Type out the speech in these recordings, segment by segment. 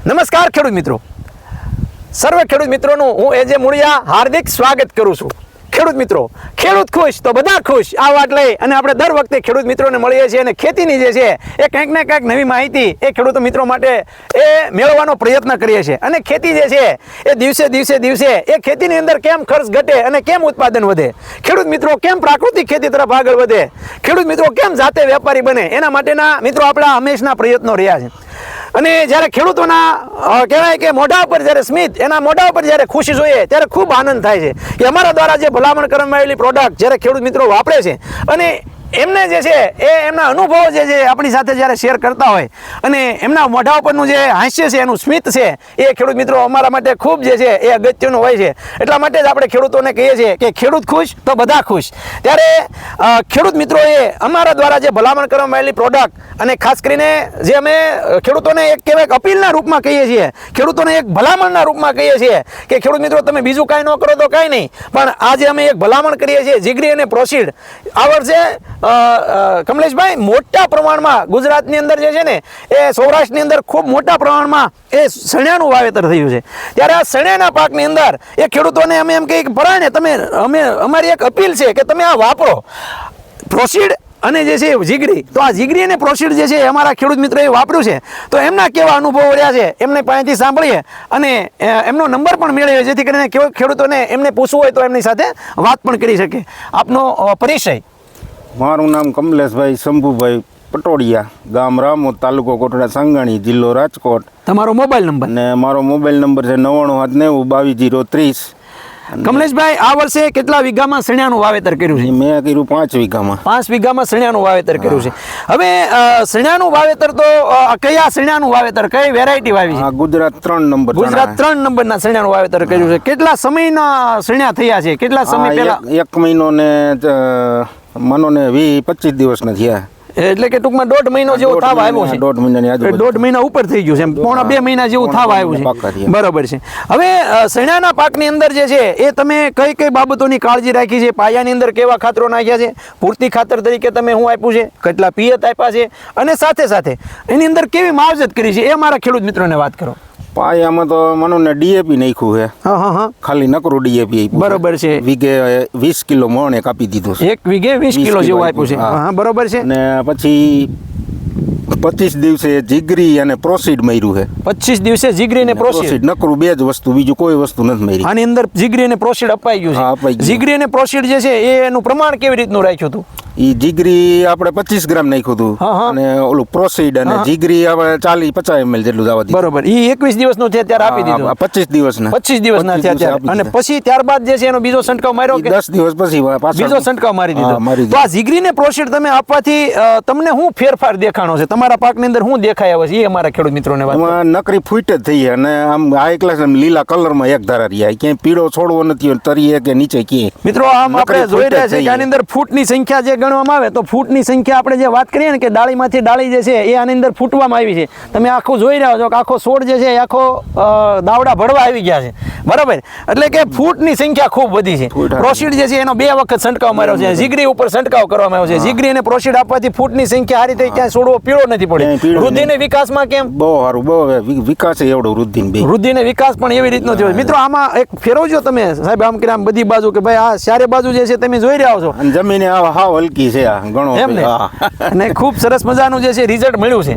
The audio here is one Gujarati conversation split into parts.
નમસ્કાર ખેડૂત મિત્રો, સર્વે ખેડૂત મિત્રોનું હું એજે મુળિયા હાર્દિક સ્વાગત કરું છું. ખેડૂત મિત્રો, ખેડૂત ખુશ તો બધા ખુશ આ વાત લઈ અને આપણે દર વખતે ખેડૂત મિત્રોને મળીએ છીએ અને ખેતીની જે છે એ કંઈક ને કંઈક નવી માહિતી એ ખેડૂત મિત્રો માટે એ મેળવવાનો પ્રયત્ન કરીએ છીએ. અને ખેતી જે છે એ દિવસે એ ખેતીની અંદર કેમ ખર્ચ ઘટે અને કેમ ઉત્પાદન વધે, ખેડૂત મિત્રો કેમ પ્રાકૃતિક ખેતી તરફ આગળ વધે, ખેડૂત મિત્રો કેમ જાતે વેપારી બને, એના માટેના મિત્રો આપણા હંમેશના પ્રયત્નો રહ્યા છે. અને જ્યારે ખેડૂતોના કહેવાય કે મોઢા ઉપર જ્યારે સ્મિત, એના મોઢા ઉપર જ્યારે ખુશી જોઈએ ત્યારે ખૂબ આનંદ થાય છે કે અમારા દ્વારા જે ભલામણ કરવામાં આવેલી પ્રોડક્ટ જ્યારે ખેડૂત મિત્રો વાપરે છે અને એમને જે છે એ એમના અનુભવો જે છે આપણી સાથે જ્યારે શેર કરતા હોય અને એમના મોઢા ઉપરનું જે હાસ્ય છે, એનું સ્મિત છે, એ ખેડૂત મિત્રો અમારા માટે ખૂબ જે છે એ અગત્યનું હોય છે. એટલા માટે જ આપણે ખેડૂતોને કહીએ છીએ કે ખેડૂત ખુશ તો બધા ખુશ. ત્યારે ખેડૂત મિત્રોએ અમારા દ્વારા જે ભલામણ કરવામાં આવેલી પ્રોડક્ટ અને ખાસ કરીને જે અમે ખેડૂતોને એક કહેવાય અપીલના રૂપમાં કહીએ છીએ, ખેડૂતોને એક ભલામણના રૂપમાં કહીએ છીએ કે ખેડૂત મિત્રો તમે બીજું કાંઈ ન કરો તો કાંઈ નહીં, પણ આજે અમે એક ભલામણ કરીએ છીએ જીગરી અને પ્રોસીડ. આ વર્ષે કમલેશભાઈ મોટા પ્રમાણમાં ગુજરાતની અંદર જે છે ને એ સૌરાષ્ટ્રની અંદર ખૂબ મોટા પ્રમાણમાં એ સણિયાનું વાવેતર થયું છે. ત્યારે આ સણિયાના પાકની અંદર એ ખેડૂતોને અમે એમ કહીએ કે પરાણે અમારી એક અપીલ છે કે તમે આ વાપરો પ્રોસીડ અને જે છે જીગરી. તો આ જીગરી અને પ્રોસીડ જે છે એ અમારા ખેડૂત મિત્રોએ વાપર્યું છે, તો એમના કેવા અનુભવો રહ્યા છે એમને પાસેથી સાંભળીએ અને એમનો નંબર પણ મેળવીએ જેથી કરીને ખેડૂતોને એમને પૂછવું હોય તો એમની સાથે વાત પણ કરી શકે. આપનો પરિચય? મારું નામ કમલેશભાઈ શંભુભાઈ પટોડિયા, ગામ રામોદ, તાલુકો કોટડા સાંગાણી, જિલ્લો રાજકોટ. તમારો મોબાઈલ નંબર? અને મારો મોબાઈલ નંબર છે 9979222030. કમલેશભાઈ, આ વર્ષે કેટલા વીઘામાં સણિયાનું વાવેતર કર્યું છે? મેં કર્યું 5 વીઘામાં. 5 વીઘામાં સણિયાનું વાવેતર કર્યું છે. હવે સણિયાનું વાવેતર તો કયા સણિયાનું વાવેતર, કઈ વેરાયટી વાવી છે? ગુજરાત 3 નંબર. ગુજરાત 3 નંબરના સણિયાનું વાવેતર કર્યું છે. કેટલા સમયના સણિયા થયા છે? કેટલા સમય પહેલા? 1 મહિનો ને માનો ને 20-25 દિવસના થયા. એટલે કે ટૂંકમાં 1.5 મહિનો જેવું થવા આવ્યું છે. 1.5 મહિનાની આજુબાજુ. 1.5 મહિના ઉપર થઈ ગયું છે, પોણા 2 મહિના જેવું થવા આવ્યું છે. બરોબર છે. હવે સણિયાના પાકની અંદર જે છે એ તમે કઈ કઈ બાબતોની કાળજી રાખી છે? પાયાની અંદર કેવા ખાતરો નાખ્યા છે? પૂરતી ખાતર તરીકે તમે શું આપ્યું છે? કેટલા પિયત આપ્યા છે? અને સાથે સાથે એની અંદર કેવી માવજત કરી છે એ અમારા ખેડૂત મિત્રોને વાત કરો. પાયામાં તો મનો ને ડીએપી નાખ્યું છે. હા, ખાલી નકરું ડીએપી. બરોબર છે. વીઘે 20 કિલો મોણે કાપી દીધું છે. 1 વીઘે 20 કિલો જેવું આપ્યું છે. હા, બરોબર છે. અને પછી 25 દિવસે જીગરી અને પ્રોસીડ માર્યું છે. 25 દિવસે જીગરી અને પ્રોસીડ નકરું 2 જ વસ્તુ, બીજું કોઈ વસ્તુ નથી મારી. આની અંદર જીગરી અને પ્રોસીડ અપાઈ ગયું છે. જીગરી અને પ્રોસીડ જે છે એનું પ્રમાણ કેવી રીતનું રાખ્યું હતું? ઈ જીગરી આપણે 25 ગ્રામ નાખ્યું હતું અને ઓલું પ્રોસીડ અને જીગરી આપણે 40-50 ml જેટલું જવા દીધું. બરોબર. ઈ 21 દિવસનું છે ત્યારે આપી દીધું. 25 દિવસના છે ત્યારે. અને પછી ત્યારબાદ જે છે એનો બીજો છંટકાવ માર્યો કે 10 દિવસ પછી બીજો છંટકાવ મારી દીધો. તો આ જીગરી ને પ્રોસીડ તમે આપવાથી તમને શું ફેરફાર દેખાણો છે? તમારા પાકની અંદર શું દેખાય આવે છે એ અમારા ખેડૂત મિત્રોને વાત. એમાં નકરી ફૂટ જ થઈ અને આમ હાઈ ક્લાસ લીલા કલરમાં એક ધારા રહ્યા, ક્યાંય પીળો છોડવો નથી તરીએ કે નીચે ક્યાંય. મિત્રો આમ આપણે જોઈ રહ્યા છે કે આની અંદર ફૂટની સંખ્યા જે ગણવામાં આવે તો ફૂટની સંખ્યા આપણે જે વાત કરીએ ને કે ડાળીમાંથી ડાળી જે છે એ આની અંદર ફૂટવામાં આવી છે. તમે આખું જોઈ રહ્યા છો કે આખો છોડ જે છે એ આખો દાવડા ભરવા આવી ગયા છે. બરાબર. એટલે કે ફૂટની સંખ્યા ખૂબ વધી છે. પ્રોસીડ જે છે એનો 2 વખત છંટકાવ માર્યો છે. જીગરી ઉપર છંટકાવ કરવામાં આવ્યો છે. જીગરી અને પ્રોસીડ આપવાથી ફૂટની સંખ્યા સારી થઈ, ક્યાંય છોડવો પીળો નથી પડ્યો. વૃદ્ધિ ને વિકાસમાં કેમ? બહુ સારું, બહુ વિકાસ એવડો વૃદ્ધિ ને વિકાસ પણ એવી રીતનો થયો. મિત્રો આમાં એક ફેરવજો તમે સાહેબ, આમ કે આમ બધી બાજુ કે ભાઈ આ ચારે બાજુ જે છે તમે જોઈ રહ્યા છો જમીન હાવ હલકી છે આ ઘણો એમને. અને ખૂબ સરસ મજાનું જે છે રિઝલ્ટ મળ્યું છે.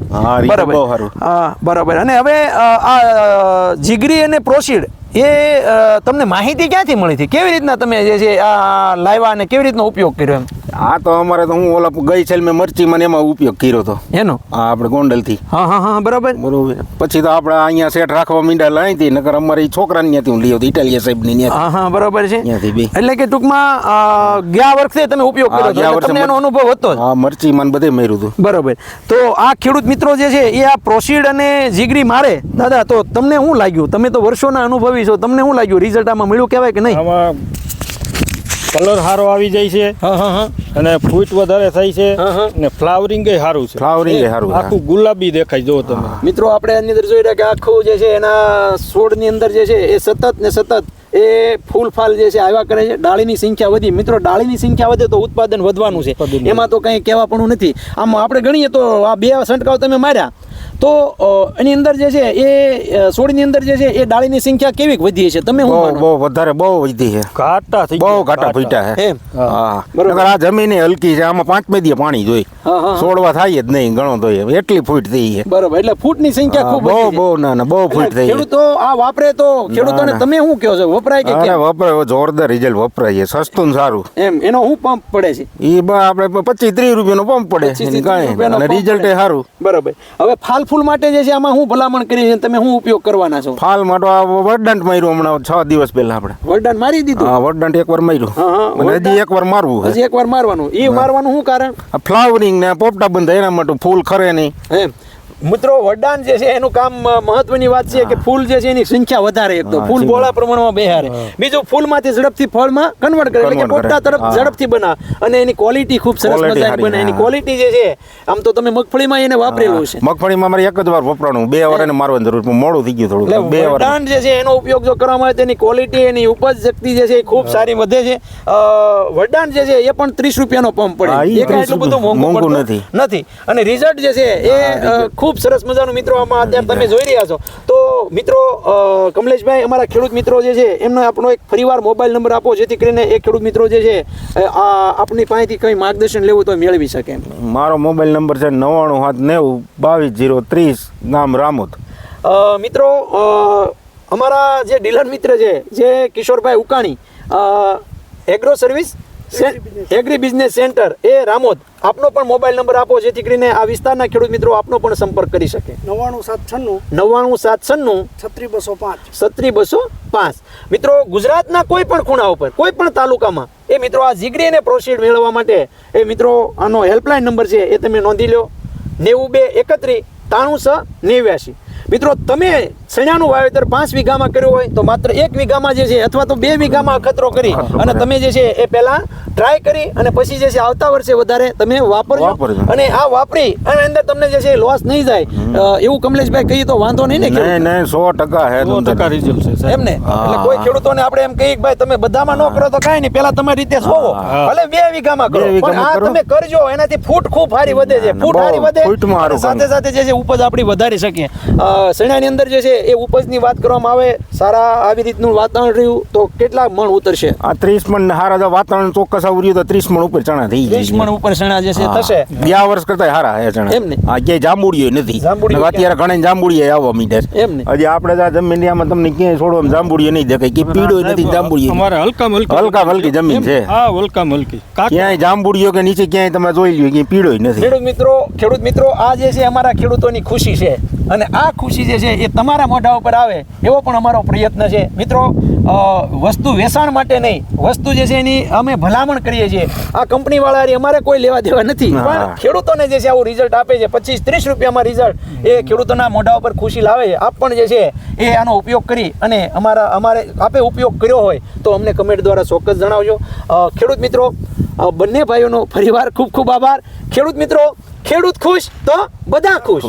બરાબર. હા, બરાબર. અને હવે આ જીગરી અને પ્રોસીડ એ તમને માહિતી ક્યાંથી મળી હતી? કેવી રીતના તમે જે છે આ લાવ્યા અને કેવી રીતનો ઉપયોગ કર્યો? એમ આ તો અમારે તો હું ઓલા ગઈ સાલ મેં મરચી મને એમાં ઉપયોગ કર્યો હતો એનો. હા, આપણે ગોંડલથી. હા, બરાબર. પછી તો આપણે અહીંયા સેટ રાખવા માંડ્યા લાવી નકર અમારી છોકરાને ત્યાંથી હું લઈ આવતો ઇટાલિયા સાહેબની. હા, બરાબર છે. એટલે કે ટૂંકમાં ગયા વર્ષે તમે ઉપયોગ કર્યો હતો, તમને એનો અનુભવ હતો? હા, મરચી માં બધે માર્યું હતું. બરાબર. તો આ ખેડૂત મિત્રો જે છે એ આ પ્રોસીડ અને જીગરી મારે દાદા, તો તમને શું લાગ્યું? તમે તો વર્ષોના અનુભવી છો, તમને શું લાગ્યું? રિઝલ્ટ આમાં મળ્યું કહેવાય કે નહીં? કલર સારો આવી જાય છે અને ફૂટ વધારે થાય છે અને ફ્લાવરિંગ સારું છે. આખું ગુલાબી દેખાય જો તમે મિત્રો. આપણે એની અંદર જોઈ રહ્યા કે આખું જે છે એના છોડની અંદર જે છે એ સતત એ ફૂલ ફાલ જે છે આવ્યા કરે છે. ડાળીની સંખ્યા વધી. મિત્રો ડાળીની સંખ્યા વધે તો ઉત્પાદન વધવાનું છે, એમાં તો કંઈ કહેવા પણ નથી. આમ આપણે ગણીએ તો આ 2 છંટકાવ તમે માર્યા તો એની અંદર જે છે એ છોડની અંદર જે છે એ ડાળીની સંખ્યા કેવી વધી છે તમે શું માનો? બહુ વધારે બહુ વધી છે, ઘાટા થઈ બહુ ગયા, ઘાટા ફૂટ્યા છે. એમ હા, બરોબર. નકર આ જમીન હલકી છે, આમાં 5 દી પાણી જોઈ, હા, હા. છોડવા થાય જ નહીં, ઘણો તો એટલી ફૂટ થઈ છે. બરોબર, એટલે ફૂટની સંખ્યા ખૂબ બહુ વધી છે. બહુ ના બહુ ફૂટ એટલે થઈ છે. ખેડૂતો આ વાપરે તો ખેડૂતોને ના. તમે શું કહો છો, વપરાય કે અરે કેમ? વપરાય, જોરદાર રિઝલ્ટ વપરાય છે, સસ્તું ને સારું. એમ એનો શું પંપ પડે છે? એ આપણે 25-30 રૂપિયાનો પંપ પડે 25-30 કાંઈ રૂપિયાનો અને પંપ રિઝલ્ટ પડે. સારું. બરોબર. હવે ફાલ ફૂલ માટે જે છે આમાં શું ભલામણ કરી છે, તમે શું ઉપયોગ કરવાના છો? ફાલ માટે આ વરદાંત માર્યું હમણાં 6 દિવસ પહેલા આપણે. વરદાન મારી દીધું? હા, વરદાંત એકવાર માર્યું હા, હા, અને હજી વરદાન. એકવાર મારવું છે. હજી એકવાર મારવાનું. એ મારવાનું શું કારણ? આ ફ્લાવરિંગ ને પોપટા બંધ એના માટે ફૂલ ખરે નહીં. એમ મિત્રો, વરદાન જે છે એનું કામ મહત્વની વાત છે કે ફૂલ જે છે એની સંખ્યા વધારે, એક તો હા, ફૂલ સંખ્યા. બોળા પ્રમાણમાં બેહારે, બીજું ફૂલમાંથી ઝડપથી ફળમાં કન્વર્ટ કરે, એટલે કે Convert કરે. પોપટા તરફ હા. ઝડપથી બનાવે અને એની ક્વોલિટી ખૂબ સરસ Quality મજાની સારી, બને. એની હા. ક્વોલિટી જે છે આમ તો તમે મગફળીમાં એને વાપરેલું છે. મગફળીમાં મારે એક જ વાર વપરાણું, 2 વાર એને મારવાની જરૂર પણ મોડું થઈ ગયું થોડું. એટલે 2 વાર વરદાન જે છે એનો ઉપયોગ જો કરવામાં આવે તો એની ક્વોલિટી, એની ઉપજ શક્તિ જે છે એ ખૂબ સારી વધે છે. વરદાન જે છે એ પણ 30 રૂપિયાનો પંપ હા, પડે, ઈ એ કાંઈ એટલું બધું મોંઘું મોંઘું પડતું નથી. નથી. અને રિઝલ્ટ જે છે એ ખૂબ સરસ મજાનું મિત્રો આમાં અત્યારે તમે જોઈ રહ્યા છો. તો મિત્રો, કમલેશભાઈ, અમારા ખેડૂત મિત્રો જે છે એમને આપણો એક ફરીવાર મોબાઈલ નંબર આપો, જેથી કરીને એ ખેડૂત મિત્રો જે છે આપની પાસેથી કંઈ માર્ગદર્શન લેવું તો મેળવી શકે એમ. મારો મોબાઈલ નંબર છે 9790222030, નામ રામોદ. મિત્રો, અમારા જે ડીલર મિત્ર છે જે Kishorbhai Ukani, agro service agri business centre એ રામોદ, આપનો પણ મોબાઈલ નંબર આપો, જેથી કરીને આ વિસ્તારના ખેડૂત મિત્રો આપનો પણ સંપર્ક કરી શકે. 99796 36205. મિત્રો, ગુજરાતના કોઈ પણ ખૂણા ઉપર, કોઈ પણ તાલુકામાં એ મિત્રો આ જીગરી અને પ્રોસીડ મેળવવા માટે એ મિત્રો આનો હેલ્પલાઇન નંબર છે એ તમે નોંધી લો, 9231 9389. મિત્રો, તમે ચણાનું વાવેતર 5 વીઘામાં કર્યું હોય તો માત્ર 1 વીઘામાં જે છે અથવા તો 2 વીઘામાં અખતરો કરી અને તમે જે છે એ પહેલા ટ્રાય કરી અને પછી જે છે આવતા વર્ષે વધારે તમે વાપરજો. અને આ વાપરી અને અંદર તમને જે છે લોસ નહીં જાય એવું કમલેશભાઈ કહીએ તો વાંધો નહીં ને? નહીં 100% હે. 100% રિઝલ્ટ છે સાહેબ. એમ ને? એટલે કોઈ ખેડૂતોને આપણે એમ કહીએ કે ભાઈ તમે બધામાં ન કરો તો કાંઈ નહીં, પહેલા તમારી રીતે જોવો, ભલે 2 વીઘામાં કરો, 2 પણ વીઘામાં આ કરો. તમે કરજો, એનાથી ફૂટ ખૂબ સારી વધે છે, ફૂટ સારી વધે ફૂટમાં અને સારું સાથે સાથે જે છે ઉપજ આપણી વધારી શકીએ. શેણાની અંદર જે છે એ ઉપજની વાત કરવામાં આવે, સારા આવી રીતનું વાતાવરણ રહ્યું તો કેટલા મણ ઉતરશે? આ 30 મણ હારા જો વાતાવરણ ચોક્કસ આવ્યું તો 30 મણ ઉપર ચણા થઈ 30 મણ ઉપર શેણા જે છે થશે. ગયા વર્ષ કરતા હારા હે ચણા. એમ ને? હા, ક્યાંય જાંબુડીઓ નથી. જાંબુડીઓ નકર અત્યારે ઘણા જાંબુડીઓ આવવા મીટર. એમ ને? હજી આપણે આ જમીનમાં તમને ક્યાંય છોડવામાં જાંબુડીઓ નહીં દેખાય, કે પીળો નથી જાંબુડીઓ. અમારે હલકા હલકી જમીન છે. હા, હલકા મલકી ક્યાંય જાંબુડીઓ કે નીચે ક્યાંય તમે જોઈ લ્યો ક્યાંય પીળો નથી. ખેડૂત મિત્રો, આ જે છે અમારા ખેડૂતોની ખુશી છે અને આ ખુશી જે છે એ તમારા મોઢા ઉપર આવે એવો પણ અમારો પ્રયત્ન છે. મિત્રો, વસ્તુ વેચાણ માટે નહીં, વસ્તુ જે છે એની અમે ભલામણ કરીએ છીએ. આ કંપની વાળા અમારે કોઈ લેવા દેવા નથી, પણ ખેડૂતોને જે છે આવું રિઝલ્ટ આપે છે, 25-30 રૂપિયામાં રિઝલ્ટ એ ખેડૂતોના મોઢા ઉપર ખુશી લાવે છે. આપ પણ જે છે એ આનો ઉપયોગ કરી અને અમારે આપે ઉપયોગ કર્યો હોય તો અમને કમેન્ટ દ્વારા ચોક્કસ જણાવજો. ખેડૂત મિત્રો, બંને ભાઈઓનો ફરીવાર ખૂબ ખૂબ આભાર. ખેડૂત મિત્રો, ખેડૂત ખુશ તો બધા ખુશ.